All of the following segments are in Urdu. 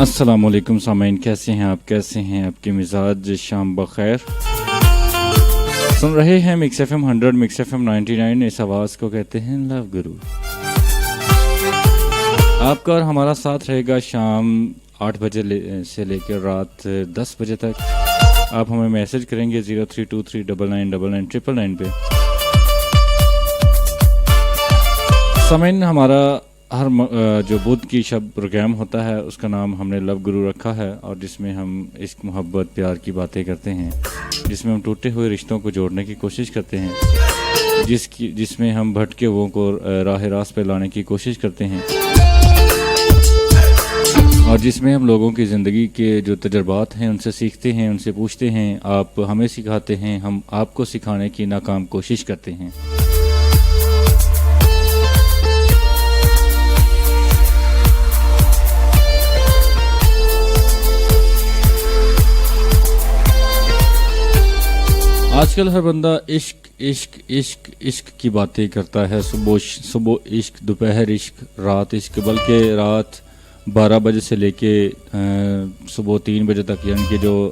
السلام علیکم سامعین، کیسے ہیں آپ؟ کیسے ہیں آپ کے مزاج؟ شام بخیر۔ سن رہے ہیں Mix F M 100 Mix F M 99۔ اس آواز کو کہتے ہیں لو گرو۔ آپ کا اور ہمارا ساتھ رہے گا شام 8 بجے سے لے کر رات 10 بجے تک۔ آپ ہمیں میسج کریں گے 0323999999 پہ۔ سامعین، ہمارا ہر جو بدھ کی شب پروگرام ہوتا ہے اس کا نام ہم نے لو گرو رکھا ہے، اور جس میں ہم عشق، محبت، پیار کی باتیں کرتے ہیں، جس میں ہم ٹوٹے ہوئے رشتوں کو جوڑنے کی کوشش کرتے ہیں، جس میں ہم بھٹکے ہوئوں کو راہ راست پہ لانے کی کوشش کرتے ہیں، اور جس میں ہم لوگوں کی زندگی کے جو تجربات ہیں ان سے سیکھتے ہیں، ان سے پوچھتے ہیں، آپ ہمیں سکھاتے ہیں، ہم آپ کو سکھانے کی ناکام کوشش کرتے ہیں۔ آج کل ہر بندہ عشق عشق عشق عشق کی باتیں کرتا ہے، صبح عشق، دوپہر عشق، رات عشق، بلکہ رات 12 بجے سے لے کے صبح 3 بجے تک، یعنی کہ جو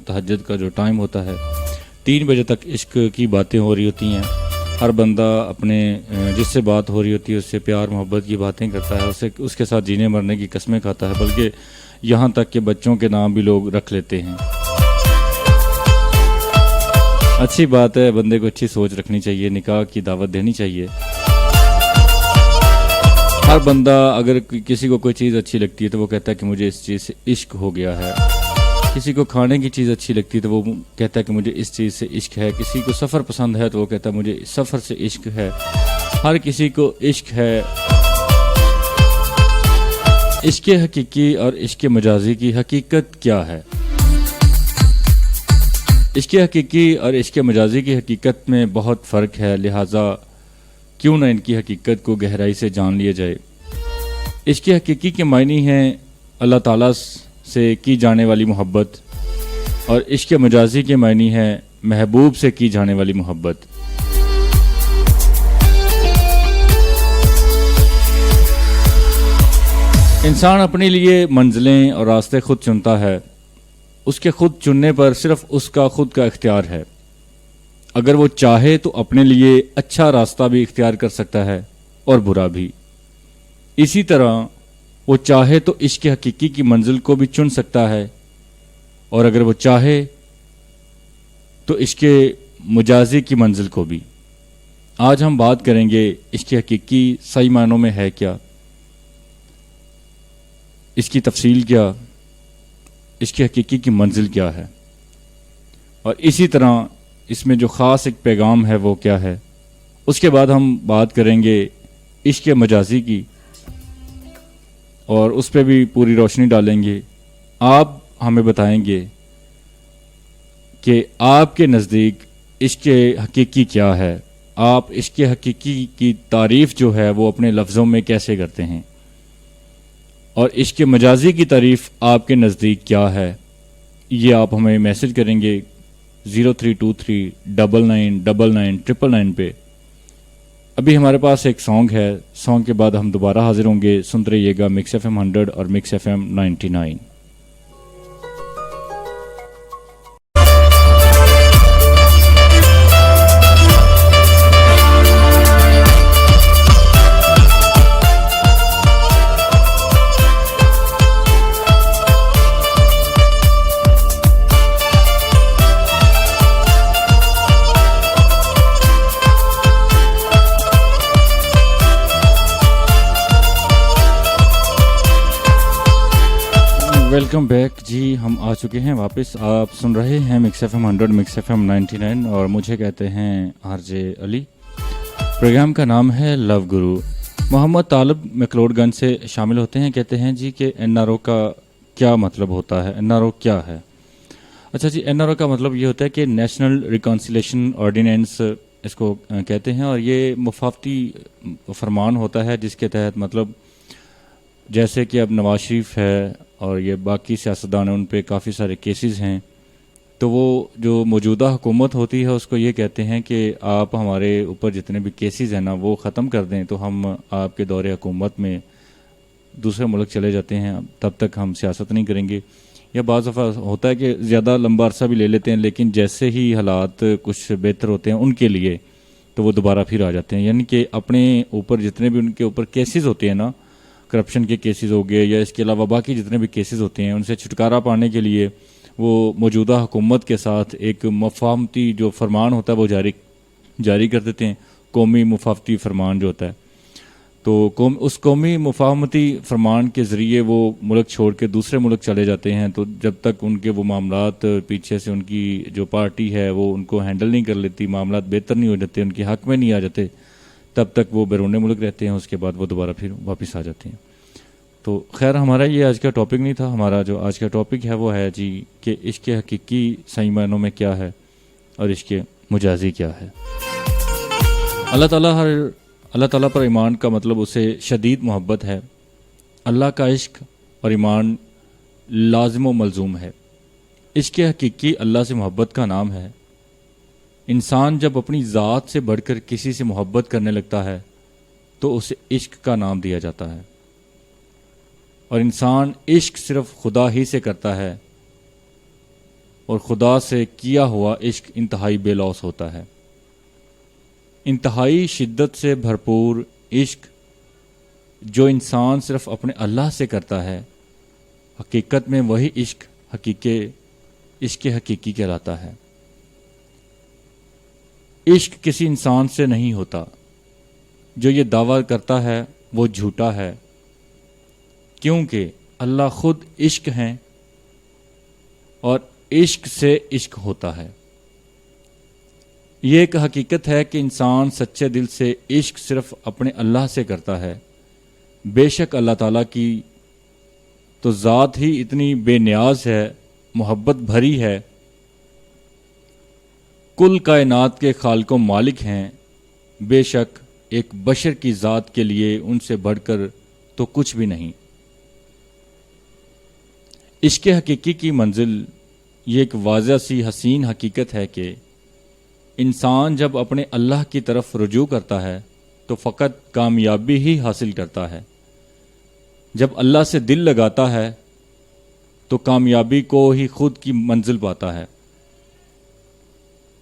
تہجد کا جو ٹائم ہوتا ہے 3 بجے تک عشق کی باتیں ہو رہی ہوتی ہیں۔ ہر بندہ اپنے جس سے بات ہو رہی ہوتی ہے اس سے پیار محبت کی باتیں کرتا ہے، اس کے ساتھ جینے مرنے کی قسمیں کھاتا ہے، بلکہ یہاں تک کہ بچوں کے نام بھی لوگ رکھ لیتے ہیں۔ اچھی بات ہے، بندے کو اچھی سوچ رکھنی چاہیے، نکاح کی دعوت دینی چاہیے۔ ہر بندہ اگر کسی کو کوئی چیز اچھی لگتی ہے تو وہ کہتا ہے کہ مجھے اس چیز سے عشق ہو گیا ہے۔ کسی کو کھانے کی چیز اچھی لگتی ہے تو وہ کہتا ہے کہ مجھے اس چیز سے عشق ہے۔ کسی کو سفر پسند ہے تو وہ کہتا ہے مجھے سفر سے عشق ہے۔ ہر کسی کو عشق ہے۔ عشق حقیقی اور عشق مجازی کی حقیقت کیا ہے؟ عشق حقیقی اور عشق مجازی کی حقیقت میں بہت فرق ہے، لہٰذا کیوں نہ ان کی حقیقت کو گہرائی سے جان لیا جائے۔ عشق حقیقی کے معنی ہیں اللہ تعالیٰ سے کی جانے والی محبت، اور عشق مجازی کے معنی ہے محبوب سے کی جانے والی محبت۔ انسان اپنے لیے منزلیں اور راستے خود چنتا ہے۔ اس کے خود چننے پر صرف اس کا خود کا اختیار ہے۔ اگر وہ چاہے تو اپنے لیے اچھا راستہ بھی اختیار کر سکتا ہے اور برا بھی۔ اسی طرح وہ چاہے تو عشق حقیقی کی منزل کو بھی چن سکتا ہے، اور اگر وہ چاہے تو عشق مجازی کی منزل کو بھی۔ آج ہم بات کریں گے عشق حقیقی صحیح معنوں میں ہے کیا، اس کی تفصیل کیا، عشق حقیقی کی منزل کیا ہے، اور اسی طرح اس میں جو خاص ایک پیغام ہے وہ کیا ہے۔ اس کے بعد ہم بات کریں گے عشق مجازی کی، اور اس پہ بھی پوری روشنی ڈالیں گے۔ آپ ہمیں بتائیں گے کہ آپ کے نزدیک عشق حقیقی کیا ہے، آپ عشق حقیقی کی تعریف جو ہے وہ اپنے لفظوں میں کیسے کرتے ہیں، اور عشق مجازی کی تعریف آپ کے نزدیک کیا ہے۔ یہ آپ ہمیں میسج کریں گے 0323999999 پہ۔ ابھی ہمارے پاس ایک سانگ ہے، سانگ کے بعد ہم دوبارہ حاضر ہوں گے۔ سنتے رہیے گا مکس ایف ایم 100 اور Mix F M 99۔ Welcome back جی، ہم آ چکے ہیں واپس۔ آپ سن رہے ہیں Mix F M 100 Mix F M 99، اور مجھے کہتے ہیں آر جے علی۔ پروگرام کا نام ہے لو گرو۔ محمد طالب مکلوڈ گنج سے شامل ہوتے ہیں، کہتے ہیں جی کہ این آر او کا کیا مطلب ہوتا ہے؟ این آر او کیا ہے؟ اچھا جی، این آر او کا مطلب یہ ہوتا ہے کہ نیشنل ریکانسیلیشن آرڈیننس اس کو کہتے ہیں، اور یہ مفاقتی فرمان ہوتا ہے جس کے تحت مطلب جیسے کہ اب نواز شریف ہے اور یہ باقی سیاستدان ہیں، ان پہ کافی سارے کیسز ہیں، تو وہ جو موجودہ حکومت ہوتی ہے اس کو یہ کہتے ہیں کہ آپ ہمارے اوپر جتنے بھی کیسز ہیں نا وہ ختم کر دیں، تو ہم آپ کے دور حکومت میں دوسرے ملک چلے جاتے ہیں تب تک ہم سیاست نہیں کریں گے، یا بعض دفعہ ہوتا ہے کہ زیادہ لمبا عرصہ بھی لے لیتے ہیں، لیکن جیسے ہی حالات کچھ بہتر ہوتے ہیں ان کے لیے تو وہ دوبارہ پھر آ جاتے ہیں. یعنی کہ اپنے اوپر جتنے بھی ان کے اوپر کیسز ہوتے ہیں نا، کرپشن کے کیسز ہو گئے یا اس کے علاوہ باقی جتنے بھی کیسز ہوتے ہیں، ان سے چھٹکارا پانے کے لیے وہ موجودہ حکومت کے ساتھ ایک مفاہمتی جو فرمان ہوتا ہے وہ جاری کر دیتے ہیں، قومی مفاہمتی فرمان جو ہوتا ہے. تو اس قومی مفاہمتی فرمان کے ذریعے وہ ملک چھوڑ کے دوسرے ملک چلے جاتے ہیں. تو جب تک ان کے وہ معاملات پیچھے سے ان کی جو پارٹی ہے وہ ان کو ہینڈل نہیں کر لیتی، معاملات بہتر نہیں ہو جاتے، ان کے حق میں نہیں آ جاتے، تب تک وہ بیرون ملک رہتے ہیں. اس کے بعد وہ دوبارہ پھر واپس آ جاتے ہیں. تو خیر ہمارا یہ آج کا ٹاپک نہیں تھا. ہمارا جو آج کا ٹاپک ہے وہ ہے جی کہ عشق حقیقی صحیح معنوں میں کیا ہے اور عشق مجازی کیا ہے. اللہ تعالیٰ پر ایمان کا مطلب اسے شدید محبت ہے. اللہ کا عشق اور ایمان لازم و ملزوم ہے. عشق حقیقی اللہ سے محبت کا نام ہے. انسان جب اپنی ذات سے بڑھ کر کسی سے محبت کرنے لگتا ہے تو اسے عشق کا نام دیا جاتا ہے. اور انسان عشق صرف خدا ہی سے کرتا ہے، اور خدا سے کیا ہوا عشق انتہائی بے لوث ہوتا ہے. انتہائی شدت سے بھرپور عشق جو انسان صرف اپنے اللہ سے کرتا ہے، حقیقت میں وہی عشق حقیقی کہلاتا ہے. عشق کسی انسان سے نہیں ہوتا. جو یہ دعویٰ کرتا ہے وہ جھوٹا ہے، کیونکہ اللہ خود عشق ہیں اور عشق سے عشق ہوتا ہے. یہ ایک حقیقت ہے کہ انسان سچے دل سے عشق صرف اپنے اللہ سے کرتا ہے. بے شک اللہ تعالیٰ کی تو ذات ہی اتنی بے نیاز ہے، محبت بھری ہے. کل کائنات کے خالق و مالک ہیں. بے شک ایک بشر کی ذات کے لیے ان سے بڑھ کر تو کچھ بھی نہیں. عشق حقیقی کی منزل یہ ایک واضح سی حسین حقیقت ہے کہ انسان جب اپنے اللہ کی طرف رجوع کرتا ہے تو فقط کامیابی ہی حاصل کرتا ہے. جب اللہ سے دل لگاتا ہے تو کامیابی کو ہی خود کی منزل پاتا ہے.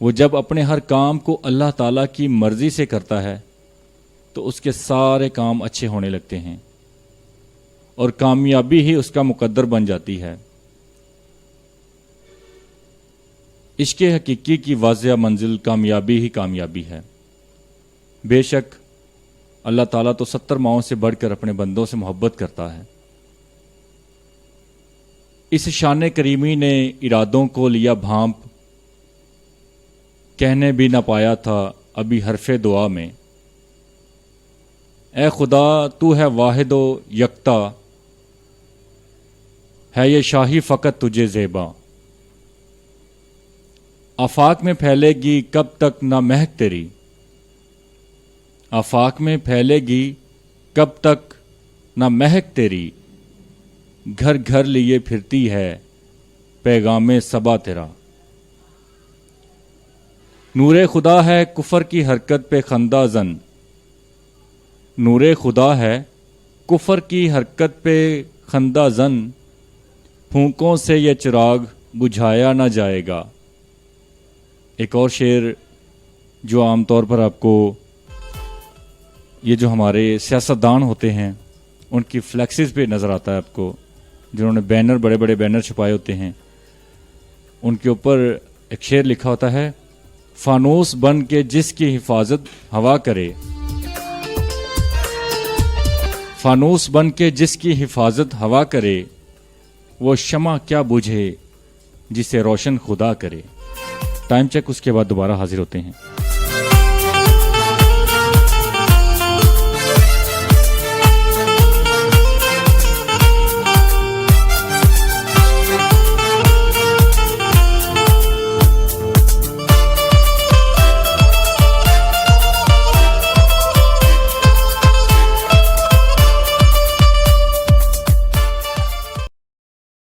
وہ جب اپنے ہر کام کو اللہ تعالیٰ کی مرضی سے کرتا ہے تو اس کے سارے کام اچھے ہونے لگتے ہیں اور کامیابی ہی اس کا مقدر بن جاتی ہے. عشق حقیقی کی واضح منزل کامیابی ہی کامیابی ہے. بے شک اللہ تعالیٰ تو 70 ماؤں سے بڑھ کر اپنے بندوں سے محبت کرتا ہے. اس شان کریمی نے ارادوں کو لیا بھانپ، کہنے بھی نہ پایا تھا ابھی حرف دعا میں. اے خدا تو ہے واحد و یکتا، ہے یہ شاہی فقط تجھے زیبا. آفاق میں پھیلے گی کب تک نہ مہک تیری، آفاق میں پھیلے گی کب تک نہ مہک تیری. گھر گھر لیے پھرتی ہے پیغام صبا تیرا. نور خدا ہے کفر کی حرکت پہ خندہ زن، نور خدا ہے کفر کی حرکت پہ خندہ زن. پھونکوں سے یہ چراغ بجھایا نہ جائے گا. ایک اور شعر جو عام طور پر آپ کو یہ جو ہمارے سیاستدان ہوتے ہیں ان کی فلیکسز پہ نظر آتا ہے آپ کو، جنہوں نے بینر بڑے بڑے بینر چھپائے ہوتے ہیں، ان کے اوپر ایک شعر لکھا ہوتا ہے، فانوس بن کے جس کی حفاظت ہوا کرے، فانوس بن کے جس کی حفاظت ہوا کرے، وہ شمع کیا بجھے جسے روشن خدا کرے. ٹائم چیک، اس کے بعد دوبارہ حاضر ہوتے ہیں.